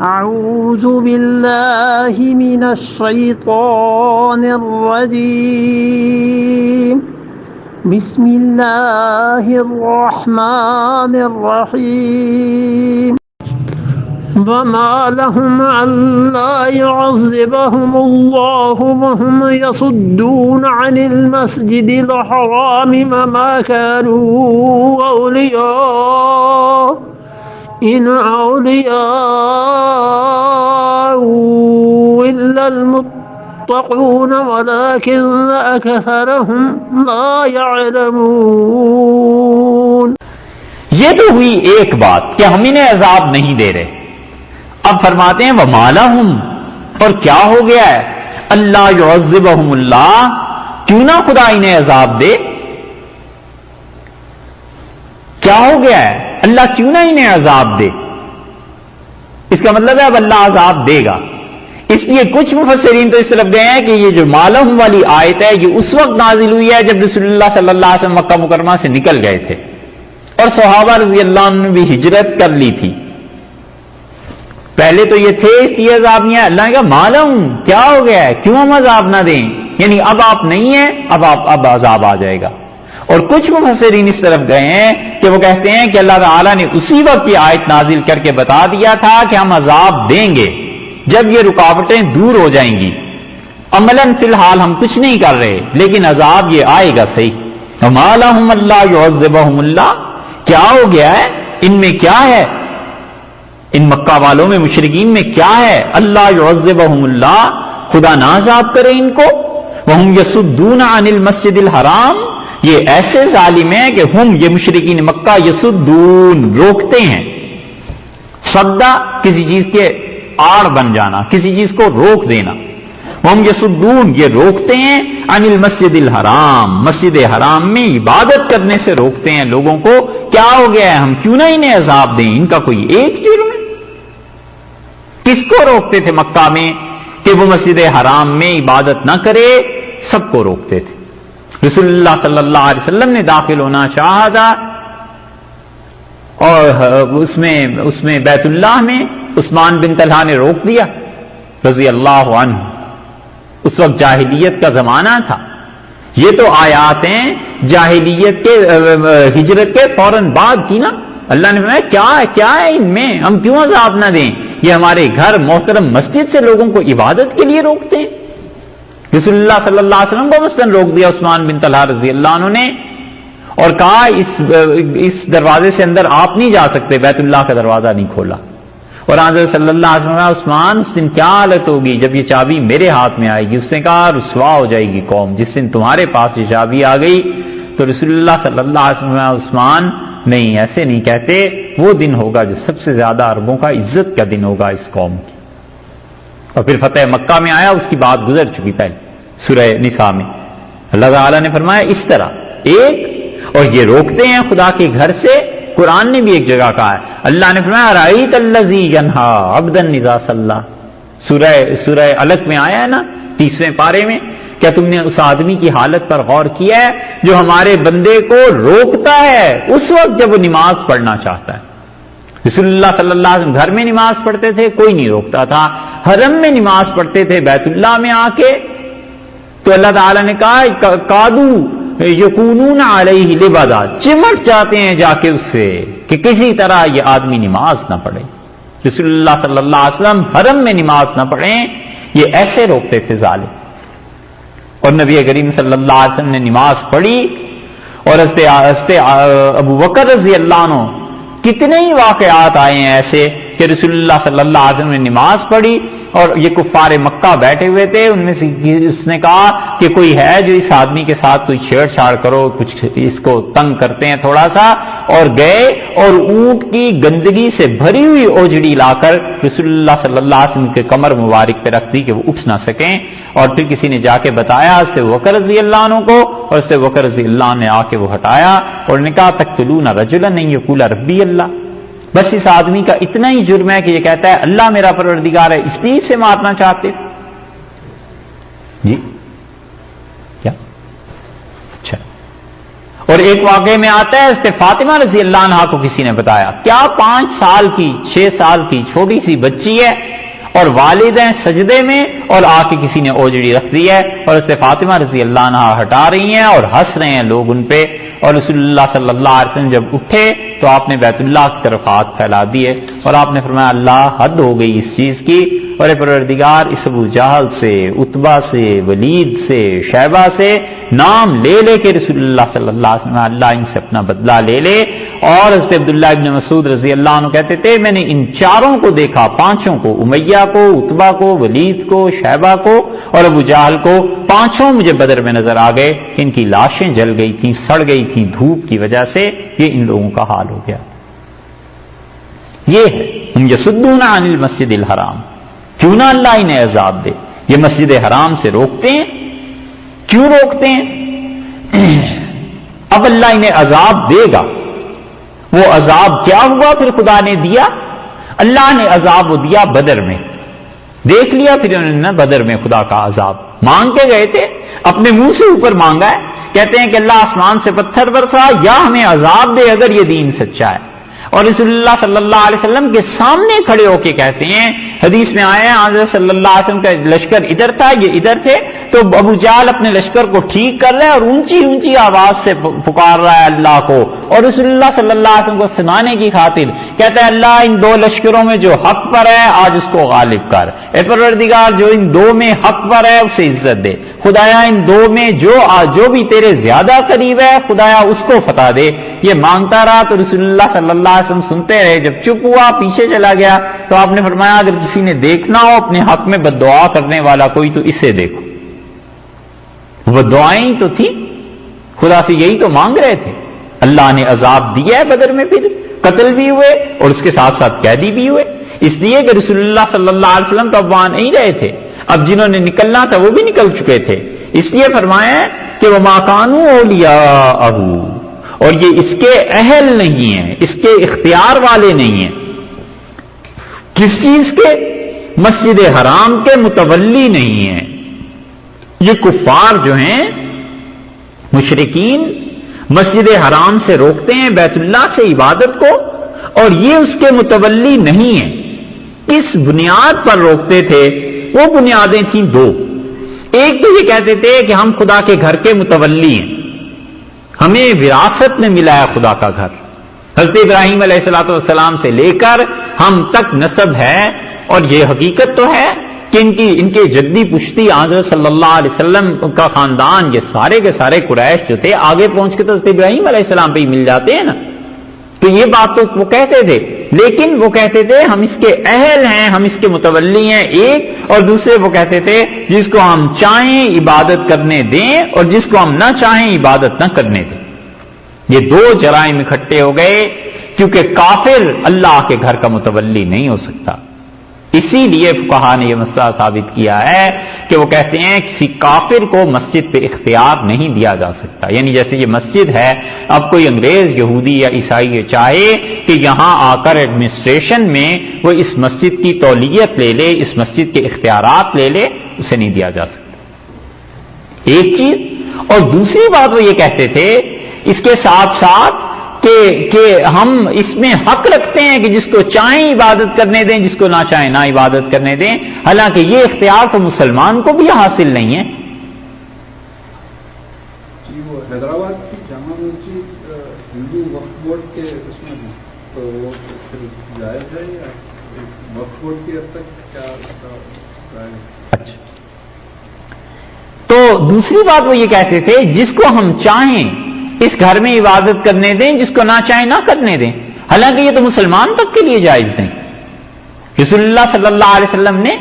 أعوذ بالله من الشيطان الرجيم بسم الله الرحمن الرحيم وما لهم ألا يعذبهم الله وهم يصدون عن المسجد الحرام وما كانوا أولياء إن أولياء إلا المتقون ولكن أكثرهم لا يعلمون. یہ تو ہوئی ایک بات کہ ہم انہیں عذاب نہیں دے رہے. اب فرماتے ہیں وما لہم، اور کیا ہو گیا ہے، اللہ یعذبہم اللہ، کیوں نہ خدا انہیں عذاب دے. کیا ہو گیا ہے، اللہ کیوں نہ انہیں عذاب دے. اس کا مطلب ہے اب اللہ عذاب دے گا. اس لیے کچھ مفسرین تو اس طرف گئے ہیں کہ یہ جو مالہم والی آیت ہے یہ اس وقت نازل ہوئی ہے جب رسول اللہ صلی اللہ علیہ وسلم مکہ مکرمہ سے نکل گئے تھے اور صحابہ رضی اللہ عنہ نے بھی ہجرت کر لی تھی. پہلے تو یہ تھے اس لیے عذاب نہیں ہے. اللہ نے کہا مالہم، کیا ہو گیا ہے، کیوں ہم عذاب نہ دیں، یعنی اب آپ نہیں ہیں، اب عذاب آ جائے گا. اور کچھ مفسرین اس طرف گئے ہیں کہ وہ کہتے ہیں کہ اللہ تعالیٰ نے اسی وقت یہ آیت نازل کر کے بتا دیا تھا کہ ہم عذاب دیں گے جب یہ رکاوٹیں دور ہو جائیں گی. عملاً فی الحال ہم کچھ نہیں کر رہے لیکن عذاب یہ آئے گا صحیح. وما لہم اللہ یعذبہم اللہ، کیا ہو گیا ہے، ان میں کیا ہے، ان مکہ والوں میں مشرکین میں کیا ہے، اللہ یعذبہم اللہ، خدا نہ عذاب کرے ان کو. وہم یصدون عن المسجد الحرام، یہ ایسے ظالم ہیں کہ ہم یہ مشرکین مکہ یصدون، روکتے ہیں. صدہ کسی چیز کے آڑ بن جانا، کسی چیز کو روک دینا. ہم یصدون، یہ روکتے ہیں، عن المسجد الحرام، مسجد حرام میں عبادت کرنے سے روکتے ہیں لوگوں کو. کیا ہو گیا ہے، ہم کیوں نہ انہیں عذاب دیں، ان کا کوئی ایک جرم ہے. کس کو روکتے تھے مکہ میں کہ وہ مسجد حرام میں عبادت نہ کرے، سب کو روکتے تھے. رسول اللہ صلی اللہ علیہ وسلم نے داخل ہونا چاہا تھا اور اس میں بیت اللہ میں عثمان بن طلحہ نے روک دیا رضی اللہ عنہ. اس وقت جاہلیت کا زمانہ تھا. یہ تو آیات ہیں جاہلیت کے ہجرت کے فوراً بعد کی نا. اللہ نے فرمایا کیا ہے ان میں، ہم کیوں عذاب نہ دیں، یہ ہمارے گھر محترم مسجد سے لوگوں کو عبادت کے لیے روکتے ہیں. رسول اللہ صلی اللہ علیہ وسلم کو مثلاً روک دیا عثمان بن طلحہ رضی اللہ عنہ نے اور کہا اس دروازے سے اندر آپ نہیں جا سکتے، بیت اللہ کا دروازہ نہیں کھولا. اور حضرت صلی اللہ علیہ وسلم عثمان اس دن کیا حالت ہوگی جب یہ چابی میرے ہاتھ میں آئے گی. اس نے کہا رسوا ہو جائے گی قوم جس دن تمہارے پاس یہ چابی آ گئی. تو رسول اللہ صلی اللہ علیہ وسلم عثمان نہیں، ایسے نہیں کہتے، وہ دن ہوگا جو سب سے زیادہ عربوں کا عزت کا دن ہوگا اس قوم کی. اور پھر فتح مکہ میں آیا، اس کی بات گزر چکی پہلے سورہ نساء میں. اللہ تعالیٰ نے فرمایا اس طرح ایک، اور یہ روکتے ہیں خدا کے گھر سے. قرآن نے بھی ایک جگہ کہا ہے، اللہ نے فرمایا رأیت الذی ینہا عبدا اذا صلی، سورہ علق میں آیا ہے نا 30ویں پارے میں. کیا تم نے اس آدمی کی حالت پر غور کیا ہے جو ہمارے بندے کو روکتا ہے اس وقت جب وہ نماز پڑھنا چاہتا ہے. رسول اللہ صلی اللہ علیہ وسلم گھر میں نماز پڑھتے تھے، کوئی نہیں روکتا تھا. حرم میں نماز پڑھتے تھے بیت اللہ میں آ کے، تو اللہ تعالیٰ نے کہا کادو یکونون علیہ لبدا، چمٹ جاتے ہیں جا کے اس سے کہ کسی طرح یہ آدمی نماز نہ پڑھے. رسول اللہ صلی اللہ علیہ وسلم حرم میں نماز نہ پڑھیں، یہ ایسے روکتے تھے ظالم. اور نبی کریم صلی اللہ علیہ وسلم نے نماز پڑھی اور حضرت ابو بکر رضی اللہ عنہ، کتنے ہی واقعات آئے ہیں ایسے کہ رسول اللہ صلی اللہ علیہ وسلم نے نماز پڑھی اور یہ کفار مکہ بیٹھے ہوئے تھے. ان میں سے اس نے کہا کہ کوئی ہے جو اس آدمی کے ساتھ کوئی چھیڑ چھاڑ کرو، کچھ اس کو تنگ کرتے ہیں تھوڑا سا. اور گئے اور اونٹ کی گندگی سے بھری ہوئی اوجڑی لا کر رسول اللہ صلی اللہ علیہ وسلم کے کمر مبارک پہ رکھ دی کہ وہ اٹھ نہ سکیں. اور پھر کسی نے جا کے بتایا حضرت بکر رضی اللہ عنہ کو، اور حضرت بکر رضی اللہ عنہ نے آ کے وہ ہٹایا اور نے کہا تقتلون رجلا ان یقول ربی اللہ. بس اس آدمی کا اتنا ہی جرم ہے کہ یہ کہتا ہے اللہ میرا پروردگار ہے، اس لیے سے مارنا چاہتے تھے. جی کیا اچھا. اور ایک واقعے میں آتا ہے حضرت فاطمہ رضی اللہ عنہا کو کسی نے بتایا، کیا 5 سال کی 6 سال کی چھوٹی سی بچی ہے اور والدین سجدے میں، اور آ کے کسی نے اوجڑی رکھ دی ہے، اور حضرت فاطمہ رضی اللہ عنہا ہٹا رہی ہیں اور ہنس رہے ہیں لوگ ان پہ، اور رسول اللہ صلی اللہ علیہ وسلم جب اٹھے تو آپ نے بیت اللہ کی طرف ہاتھ پھیلا دیے اور آپ نے فرمایا اللہ حد ہو گئی اس چیز کی، اور اے پروردگار اس ابو جہل سے، عتبہ سے، ولید سے، شیبہ سے نام لے لے کے رسول اللہ صلی اللہ علیہ وسلم اللہ ان سے اپنا بدلہ لے لے۔ اور حضرت عبداللہ ابن مسعود رضی اللہ عنہ کہتے تھے میں نے ان 4 کو دیکھا، 5 کو، امیہ کو، عتبہ کو، ولید کو، شیبہ کو اور ابو جہل کو، 5 مجھے بدر میں نظر آ گئے کہ ان کی لاشیں جل گئی تھیں، سڑ گئی تھیں دھوپ کی وجہ سے، یہ ان لوگوں کا حال ہو گیا۔ یہ ہے ہم یصدون عن المسجد الحرام، کیوں نہ اللہ انہیں عذاب دے، یہ مسجد حرام سے روکتے ہیں، کیوں روکتے ہیں؟ اب اللہ انہیں عذاب دے گا، وہ عذاب کیا ہوا پھر خدا نے دیا؟ اللہ نے عذاب وہ دیا بدر میں، دیکھ لیا پھر انہوں نے بدر میں خدا کا عذاب مانگ کے گئے تھے، اپنے منہ سے اوپر مانگا ہے، کہتے ہیں کہ اللہ آسمان سے پتھر برسا یا ہمیں عذاب دے اگر یہ دین سچا ہے، اور رسول اللہ صلی اللہ علیہ وسلم کے سامنے کھڑے ہو کے کہتے ہیں، حدیث میں آیا ہے حضرت صلی اللہ علیہ وسلم کا لشکر ادھر تھا، یہ ادھر تھے، تو ابو جہل اپنے لشکر کو ٹھیک کر رہے ہیں اور اونچی اونچی آواز سے پکار رہا ہے اللہ کو، اور رسول اللہ صلی اللہ علیہ وسلم کو سنانے کی خاطر کہتا ہے اللہ ان 2 لشکروں میں جو حق پر ہے آج اس کو غالب کر، اے پروردگار جو ان 2 میں حق پر ہے اسے عزت دے، خدایا ان 2 میں جو بھی تیرے زیادہ قریب ہے خدایا اس کو فتح دے۔ یہ مانگتا رہا تو رسول اللہ صلی اللہ علیہ وسلم سنتے رہے، جب چپ ہوا پیچھے چلا گیا تو آپ نے فرمایا اگر کسی نے دیکھنا ہو اپنے حق میں بد دعا کرنے والا کوئی تو اسے دیکھو، وہ دعائیں تو تھی، خدا سے یہی تو مانگ رہے تھے، اللہ نے عذاب دیا ہے بدر میں، پھر قتل بھی ہوئے اور اس کے ساتھ ساتھ قیدی بھی ہوئے، اس لیے کہ رسول اللہ صلی اللہ علیہ وسلم تو اب وہاں نہیں رہے تھے، اب جنہوں نے نکلنا تھا وہ بھی نکل چکے تھے، اس لیے فرمایا کہ وما كانوا اولیاءہ، اور یہ اس کے اہل نہیں ہیں، اس کے اختیار والے نہیں ہیں، کس چیز کے؟ مسجد حرام کے متولی نہیں ہیں، یہ کفار جو ہیں مشرکین مسجد حرام سے روکتے ہیں بیت اللہ سے عبادت کو، اور یہ اس کے متولی نہیں ہیں۔ کس بنیاد پر روکتے تھے؟ وہ بنیادیں تھیں 2، ایک تو یہ کہتے تھے کہ ہم خدا کے گھر کے متولی ہیں، ہمیں وراثت میں ملا ہے خدا کا گھر، حضرت ابراہیم علیہ السلام سے لے کر ہم تک نسب ہے، اور یہ حقیقت تو ہے کہ ان کے جدی پشتی حضرت صلی اللہ علیہ وسلم کا خاندان، یہ سارے کے سارے قریش جو تھے آگے پہنچ کے تو حضرت ابراہیم علیہ السلام پہ ہی مل جاتے ہیں نا، تو یہ بات تو وہ کہتے تھے، لیکن وہ کہتے تھے ہم اس کے اہل ہیں، ہم اس کے متولی ہیں ایک، اور دوسرے وہ کہتے تھے جس کو ہم چاہیں عبادت کرنے دیں اور جس کو ہم نہ چاہیں عبادت نہ کرنے دیں۔ یہ 2 جرائم اکٹھے ہو گئے، کیونکہ کافر اللہ کے گھر کا متولی نہیں ہو سکتا، اسی لیے فقہا نے یہ مسئلہ ثابت کیا ہے کہ وہ کہتے ہیں کسی کافر کو مسجد پہ اختیار نہیں دیا جا سکتا، یعنی جیسے یہ مسجد ہے، اب کوئی انگریز یہودی یا عیسائی چاہے کہ یہاں آ کر ایڈمنسٹریشن میں وہ اس مسجد کی تولیت لے لے، اس مسجد کے اختیارات لے لے، اسے نہیں دیا جا سکتا، ایک چیز۔ اور دوسری بات وہ یہ کہتے تھے اس کے ساتھ ساتھ کہ ہم اس میں حق رکھتے ہیں کہ جس کو چاہیں عبادت کرنے دیں، جس کو نہ چاہیں نہ عبادت کرنے دیں، حالانکہ یہ اختیار تو مسلمان کو بھی حاصل نہیں ہے۔ جی وہ حیدرآباد کی جامع مسجد ہندو وقف بورڈ کے اس میں ہے، تو وہ پھر جائز ہے یا وقف بورڈ کی حد تک کیا اس کا رائے؟ اچھا، تو دوسری بات وہ یہ کہتے تھے جس کو ہم چاہیں اس گھر میں عبادت کرنے دیں، جس کو نہ چاہیں نہ کرنے دیں، حالانکہ یہ تو مسلمان تک کے لیے جائز نہیں۔ رسول اللہ صلی اللہ علیہ وسلم نے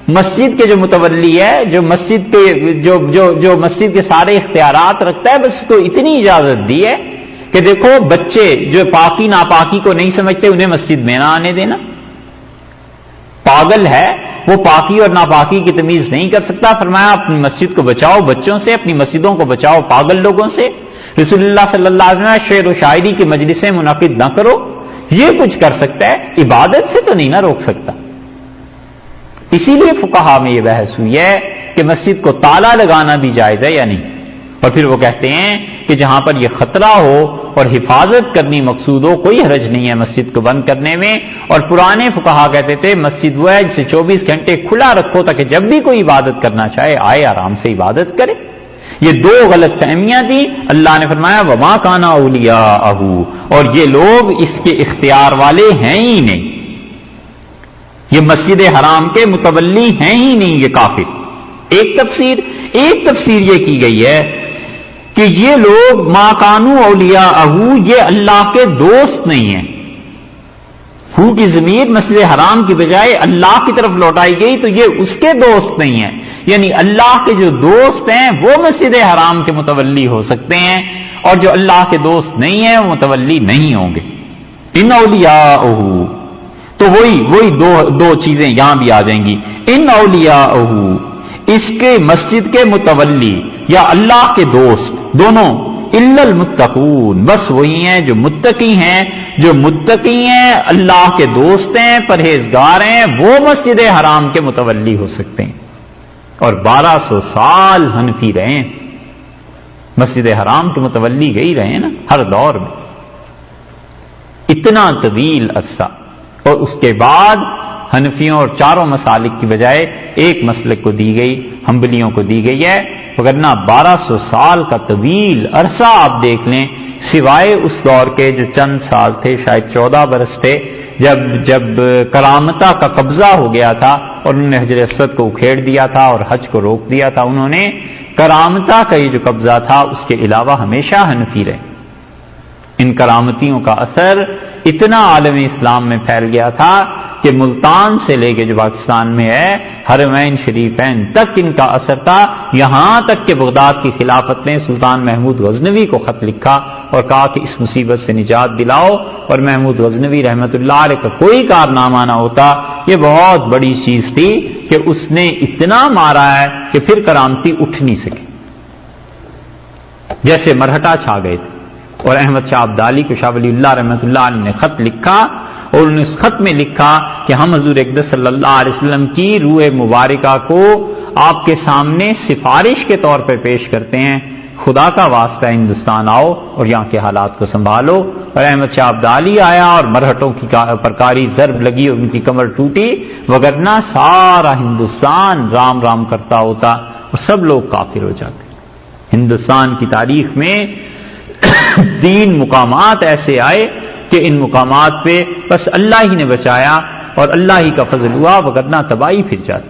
مسجد کے جو متولی ہے، جو مسجد پہ جو مسجد کے سارے اختیارات رکھتا ہے، بس اس کو اتنی اجازت دی ہے کہ دیکھو بچے جو پاکی ناپاکی کو نہیں سمجھتے انہیں مسجد میں نہ آنے دینا، پاگل ہے وہ پاکی اور ناپاکی کی تمیز نہیں کر سکتا، فرمایا اپنی مسجد کو بچاؤ بچوں سے، اپنی مسجدوں کو بچاؤ پاگل لوگوں سے۔ رسول اللہ صلی اللہ علیہ وسلم شعر و شاعری کی مجلسیں منعقد نہ کرو، یہ کچھ کر سکتا ہے، عبادت سے تو نہیں نہ روک سکتا۔ اسی لیے فقہا میں یہ بحث ہوئی ہے کہ مسجد کو تالا لگانا بھی جائز ہے یا نہیں، اور پھر وہ کہتے ہیں کہ کہ جہاں پر یہ خطرہ ہو اور حفاظت کرنی مقصود ہو، کوئی حرج نہیں ہے مسجد کو بند کرنے میں. اور پرانے فقہا کہتے تھے مسجد وہ ہے جسے 24 گھنٹے کھلا رکھو تاکہ جب بھی کوئی عبادت کرنا چاہے آئے آرام سے عبادت کرے. یہ دو غلط فہمیاں تھیں. اللہ نے فرمایا وما کان اولیاءہ، اور یہ لوگ اس کے اختیار والے ہیں ہی نہیں، یہ مسجد حرام کے متولی ہیں ہی نہیں یہ کافر. ایک تفسیر یہ کی گئی ہے کہ یہ لوگ ما کانوا اولیاءہ، یہ اللہ کے دوست نہیں ہیں. ہو کی ضمیر مسجد حرام کی بجائے اللہ کی طرف لوٹائی گئی تو یہ اس کے دوست نہیں ہیں، یعنی اللہ کے جو دوست ہیں وہ مسجد حرام کے متولی ہو سکتے ہیں، اور جو اللہ کے دوست نہیں ہیں وہ متولی نہیں ہوں گے. ان اولیاءہ، تو وہی دو چیزیں یہاں بھی آ جائیں گی. ان اولیاءہ، اس کے مسجد کے متولی یا اللہ کے دوست دونوں، الا المتقون، بس وہی ہیں جو متقی ہیں. جو متقی ہیں، اللہ کے دوست ہیں، پرہیزگار ہیں، وہ مسجد حرام کے متولی ہو سکتے ہیں. اور 1200 سال حنفی رہے ہیں، مسجد حرام کے متولی گئی رہے ہیں نا ہر دور میں، اتنا طویل عرصہ. اور اس کے بعد حنفیوں اور چاروں مسالک کی بجائے ایک مسلک کو دی گئی، حنبلیوں کو دی گئی ہے. وگرنہ 1200 سال کا طویل عرصہ آپ دیکھ لیں، سوائے اس دور کے جو چند سال تھے، شاید 14 برس تھے، جب کرامتہ کا قبضہ ہو گیا تھا اور انہوں نے حجر اسود کو اکھیڑ دیا تھا اور حج کو روک دیا تھا. انہوں نے کرامتہ کا یہ جو قبضہ تھا اس کے علاوہ ہمیشہ حنفی رہے. ان کرامتیوں کا اثر اتنا عالم اسلام میں پھیل گیا تھا کہ ملتان سے لے کے جو پاکستان میں ہے حرمین شریفین تک ان کا اثر تھا. یہاں تک کہ بغداد کی خلافت نے سلطان محمود غزنوی کو خط لکھا اور کہا کہ اس مصیبت سے نجات دلاؤ، اور محمود غزنوی رحمت اللہ علیہ کا کوئی کارنامہ نہ ہوتا. یہ بہت بڑی چیز تھی کہ اس نے اتنا مارا ہے کہ پھر کرامتی اٹھ نہیں سکے، جیسے مرہٹا چھا گئے تھے. اور احمد شاہ ابدالی کو شاہ ولی اللہ رحمت اللہ علیہ نے خط لکھا، اور انہوں نے اس خط میں لکھا کہ ہم حضور اقدس صلی اللہ علیہ وسلم کی روح مبارکہ کو آپ کے سامنے سفارش کے طور پر پیش کرتے ہیں، خدا کا واسطہ ہندوستان آؤ اور یہاں کے حالات کو سنبھالو. اور احمد شاہ ابدالی آیا اور مرہٹوں کی پرکاری ضرب لگی اور ان کی کمر ٹوٹی، وگرنہ سارا ہندوستان رام رام کرتا ہوتا اور سب لوگ کافر ہو جاتے. ہندوستان کی تاریخ میں 3 مقامات ایسے آئے کہ ان مقامات پہ بس اللہ ہی نے بچایا اور اللہ ہی کا فضل ہوا، وگرنہ تباہی پھر جاتی.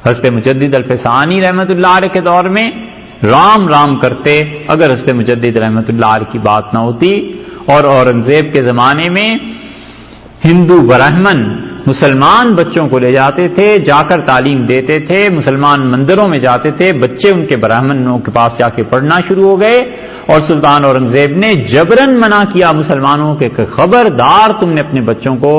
حضرت مجدد الفسانی رحمت اللہ علیہ کے دور میں رام رام کرتے اگر حضرت مجدد رحمت اللہ علیہ کی بات نہ ہوتی. اور اورنگزیب کے زمانے میں ہندو برہمن مسلمان بچوں کو لے جاتے تھے، جا کر تعلیم دیتے تھے، مسلمان مندروں میں جاتے تھے، بچے ان کے برہمنوں کے پاس جا کے پڑھنا شروع ہو گئے. اور سلطان اورنگزیب نے جبرن منع کیا مسلمانوں کے کہ خبردار تم نے اپنے بچوں کو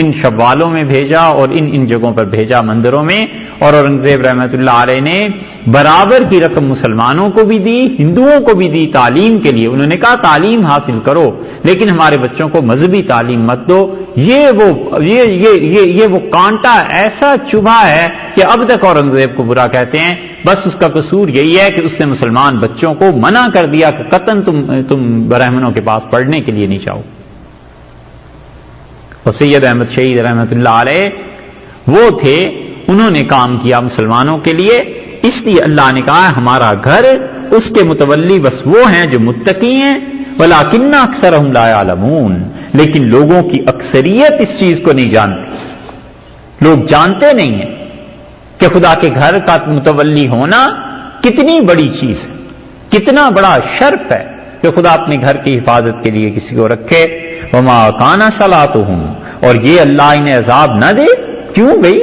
ان شوالوں میں بھیجا اور ان جگہوں پر بھیجا مندروں میں. اور اورنگزیب رحمت اللہ علیہ نے برابر کی رقم مسلمانوں کو بھی دی، ہندوؤں کو بھی دی تعلیم کے لیے. انہوں نے کہا تعلیم حاصل کرو لیکن ہمارے بچوں کو مذہبی تعلیم مت دو. یہ وہ کانٹا ایسا چبھا ہے کہ اب تک اورنگزیب کو برا کہتے ہیں. بس اس کا قصور یہی ہے کہ اس نے مسلمان بچوں کو منع کر دیا کہ قطعاً تم برہمنوں کے پاس پڑھنے کے لیے نہیں جاؤ. اور سید احمد شہید رحمت اللہ علیہ وہ تھے، انہوں نے کام کیا مسلمانوں کے لیے. اس لیے اللہ نے کہا ہمارا گھر، اس کے متولی بس وہ ہیں جو متقی ہیں. وَلَٰكِنَّ أَكْثَرَهُمْ لَا يَعْلَمُونَ، لیکن لوگوں کی اکثریت اس چیز کو نہیں جانتی. لوگ جانتے نہیں ہیں کہ خدا کے گھر کا متولی ہونا کتنی بڑی چیز ہے، کتنا بڑا شرف ہے کہ خدا اپنے گھر کی حفاظت کے لیے کسی کو رکھے. وَمَا كَانَ صَلَاتُهُمْ، اور یہ اللہ انہیں عذاب نہ دے. کیوں بھئی؟